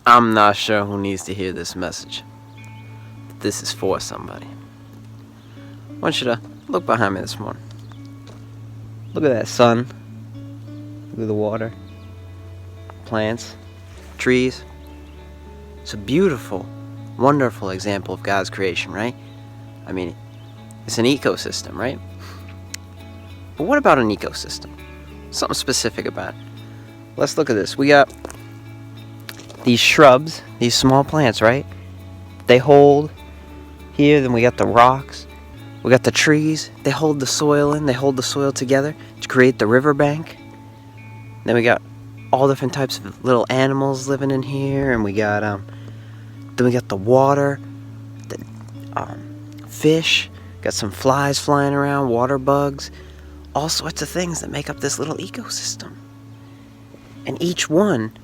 I'm not sure who needs to hear this message. But this is for somebody. I want you to look behind me this morning. Look at that sun. Look at the water. Plants. Trees. It's a beautiful, wonderful example of God's creation, right? I mean, it's an ecosystem, right? But what about an ecosystem? Something specific about it. Let's look at this. We got these shrubs, these small plants, right? They hold here, then we got the rocks. We got the trees. They hold the soil in. They hold the soil together to create the riverbank. Then we got all different types of little animals living in here, and we got then we got the water, the fish. Got some flies flying around, water bugs, all sorts of things that make up this little ecosystem. And each one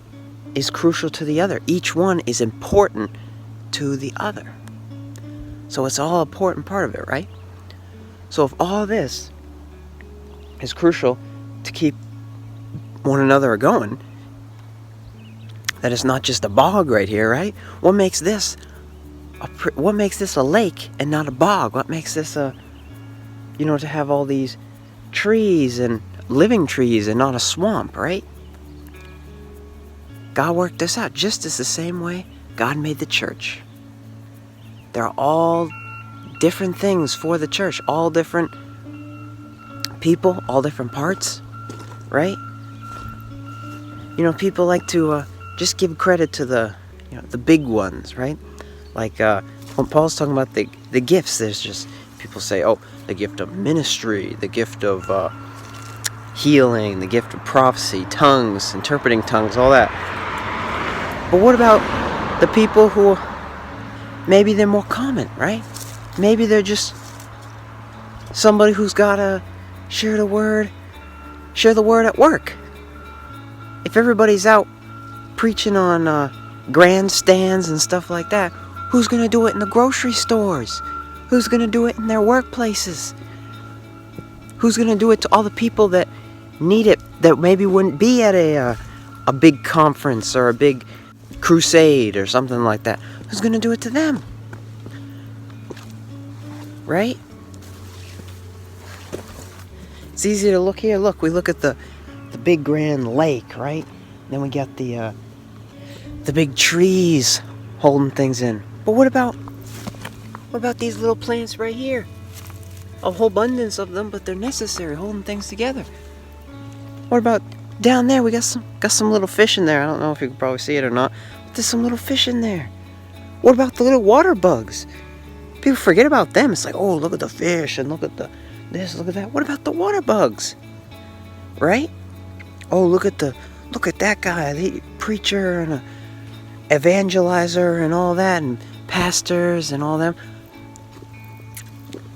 is crucial to the other. Each one is important to the other. So it's all an important part of it, right? So if all this is crucial to keep one another going, that it's not just a bog right here, right? What makes this a lake and not a bog? What makes this to have all these trees and living trees and not a swamp, right? God worked this out just as the same way God made the church. They're all different things for the church, all different people, all different parts, right? People like to just give credit to the big ones, right? Like when Paul's talking about the gifts, there's just people say, oh, the gift of ministry, the gift of healing, the gift of prophecy, tongues, interpreting tongues, all that. But what about the people who maybe they're more common, right? Maybe they're just somebody who's got to share the word at work. If everybody's out preaching on grandstands and stuff like that, who's going to do it in the grocery stores? Who's going to do it in their workplaces? Who's going to do it to all the people that need it, that maybe wouldn't be at a big conference or a big crusade or something like that? Who's going to do it to them? Right? It's easy to look here. Look, we look at the big grand lake, right? Then we got the big trees holding things in. But what about these little plants right here? A whole abundance of them, but they're necessary, holding things together. What about down there? We got some little fish in there. I don't know if you can probably see it or not, but there's some little fish in there. What about the little water bugs? People forget about them. It's like, oh, look at the fish and look at this, look at that. What about the water bugs? Right? Oh, look at that guy, the preacher and a evangelizer and all that, and pastors and all them.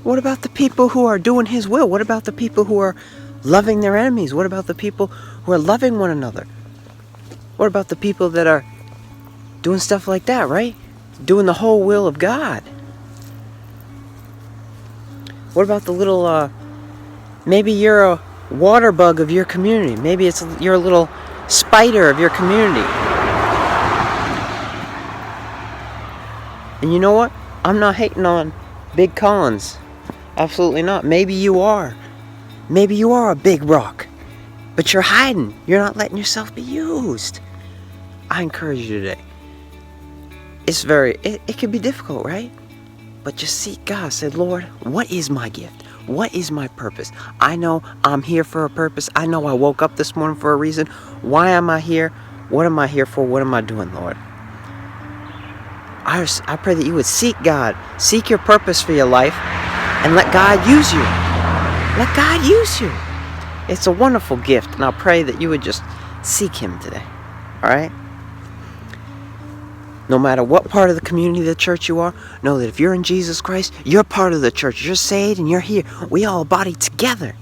What about the people who are doing his will? What about the people who are loving their enemies? What about the people who are loving one another? What about the people that are doing stuff like that, right? Doing the whole will of God? What about the little, maybe you're a water bug of your community. Maybe you're a little spider of your community. And you know what? I'm not hating on Big Collins. Absolutely not. Maybe you are. Maybe you are a big rock. But you're hiding. You're not letting yourself be used. I encourage you today. It can be difficult, right? But just seek God. Say, Lord, what is my gift? What is my purpose? I know I'm here for a purpose. I know I woke up this morning for a reason. Why am I here? What am I here for? What am I doing, Lord? I pray that you would seek God. Seek your purpose for your life and let God use you. Let God use you. It's a wonderful gift, and I pray that you would just seek Him today. All right? No matter what part of the community of the church you are, know that if you're in Jesus Christ, you're part of the church. You're saved and you're here. We all a body together.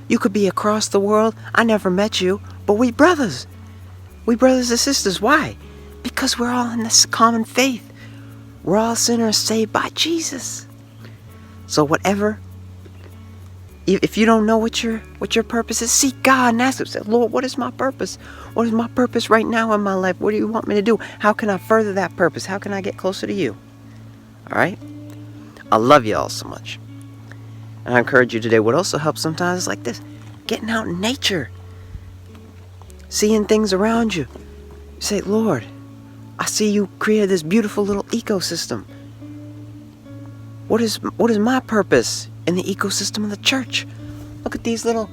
You could be across the world. I never met you, but we brothers. We brothers and sisters. Why? Because we're all in this common faith. We're all sinners saved by Jesus. So whatever If you don't know what your purpose is, seek God and ask Him. Say, Lord, what is my purpose? What is my purpose right now in my life? What do you want me to do? How can I further that purpose? How can I get closer to you? All right? I love you all so much. And I encourage you today, what also helps sometimes is like this. Getting out in nature. Seeing things around you. Say, Lord, I see you created this beautiful little ecosystem. What is my purpose in the ecosystem of the church? Look at these little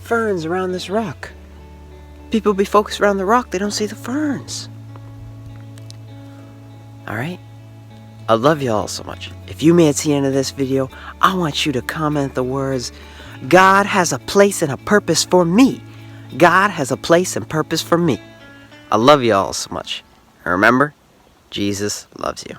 ferns around this rock. People be focused around the rock, they don't see the ferns. Alright? I love you all so much. If you made it to the end of this video, I want you to comment the words, God has a place and a purpose for me. God has a place and purpose for me. I love you all so much. And remember, Jesus loves you.